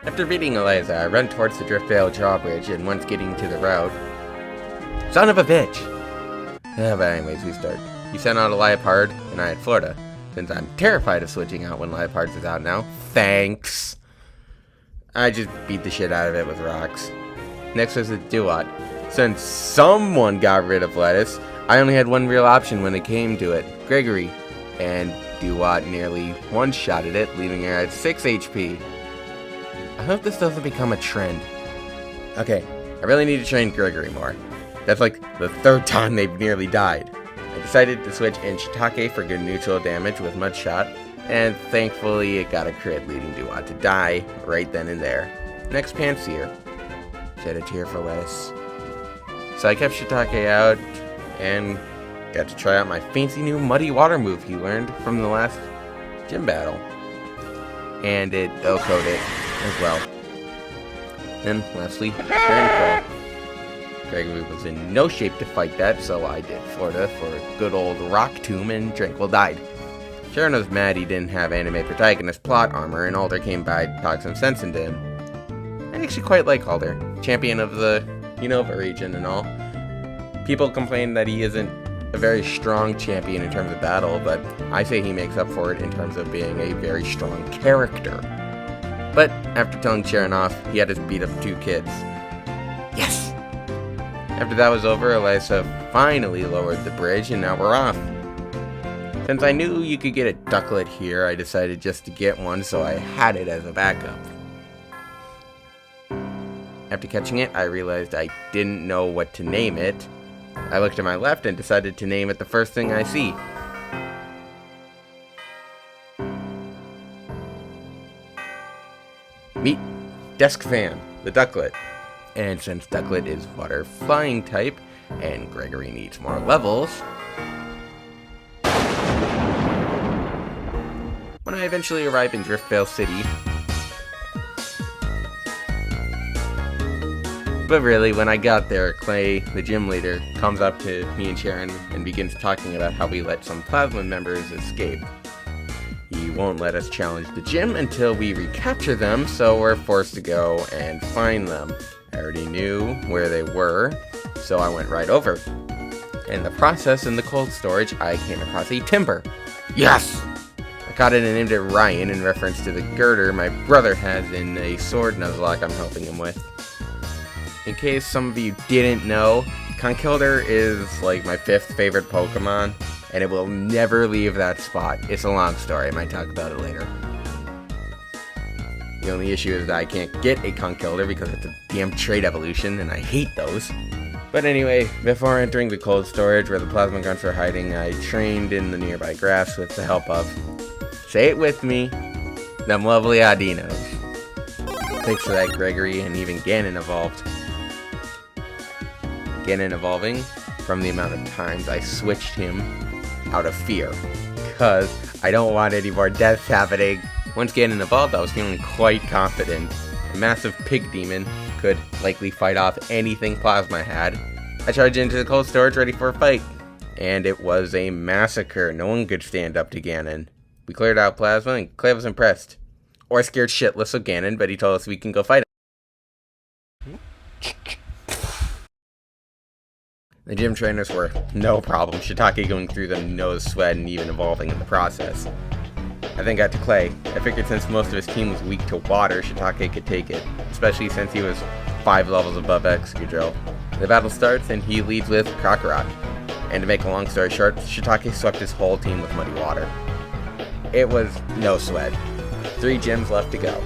After beating Eliza, I run towards the Driftvale drawbridge, and once getting to the road... Son of a bitch! But anyways, we start. You sent out a Liepard, and I had Florida. Since I'm terrified of switching out when Liepards is out now. Thanks! I just beat the shit out of it with rocks. Next was a Duat. Since someone got rid of Lettuce, I only had one real option when it came to it. Gregory. And Duat nearly one-shotted it, leaving her at 6 HP. I hope this doesn't become a trend. Okay, I really need to train Gregory more. That's like the third time they've nearly died. I decided to switch in Shiitake for good neutral damage with Mudshot, and thankfully it got a crit leading Duat to die right then and there. Next, Pansear. Shed a tear for Lettuce. So I kept Shiitake out, and got to try out my fancy new Muddy Water move he learned from the last gym battle. And it OHKO'd it as well. And lastly, Turn Crow. Gregory was in no shape to fight that, so I did Florida for a good old Rock Tomb, and Tranquil died. Sharon was mad he didn't have anime protagonist plot armor, and Alder came by to talk some sense into him. I actually quite like Alder, champion of the Unova region and all. People complain that he isn't a very strong champion in terms of battle, but I say he makes up for it in terms of being a very strong character. But after telling Sharon off, he had to beat up 2 kids. Yes! After that was over, Eliza finally lowered the bridge, and now we're off. Since I knew you could get a ducklet here, I decided just to get one so I had it as a backup. After catching it, I realized I didn't know what to name it. I looked to my left and decided to name it the first thing I see. Meet Desk Fan, the ducklet. And since Ducklet is water flying type, and Gregory needs more levels, when I eventually arrive in Driftvale City, but really, when I got there, Clay, the gym leader, comes up to me and Sharon and begins talking about how we let some Plasma members escape. He won't let us challenge the gym until we recapture them, so we're forced to go and find them. I already knew where they were, so I went right over. In the process, in the cold storage, I came across a timber. Yes! I caught it and named it Ryan in reference to the girder my brother has in a sword Nuzlocke I'm helping him with. In case some of you didn't know, Conkeldurr is like my 5th favorite Pokemon, and it will never leave that spot. It's a long story, I might talk about it later. The only issue is that I can't get a Conkeldurr because it's a damn trait evolution, and I hate those. But anyway, before entering the cold storage where the plasma grunts were hiding, I trained in the nearby grass with the help of, say it with me, them lovely Adinos. Thanks for that, Gregory, and even Ganon evolved. Ganon evolving from the amount of times I switched him out of fear, because I don't want any more deaths happening. Once Ganon evolved, I was feeling quite confident. A massive pig demon could likely fight off anything Plasma had. I charged into the cold storage ready for a fight, and it was a massacre. No one could stand up to Ganon. We cleared out Plasma, and Clay was impressed. Or scared shitless of Ganon, but he told us we can go fight him. The gym trainers were no problem, Shiitake going through them, nose sweat, and even evolving in the process. I then got to Clay. I figured since most of his team was weak to water, Shiitake could take it, especially since he was 5 levels above Excadrill. The battle starts, and he leads with Krokorok. And to make a long story short, Shiitake swept his whole team with Muddy Water. It was no sweat. 3 gyms left to go.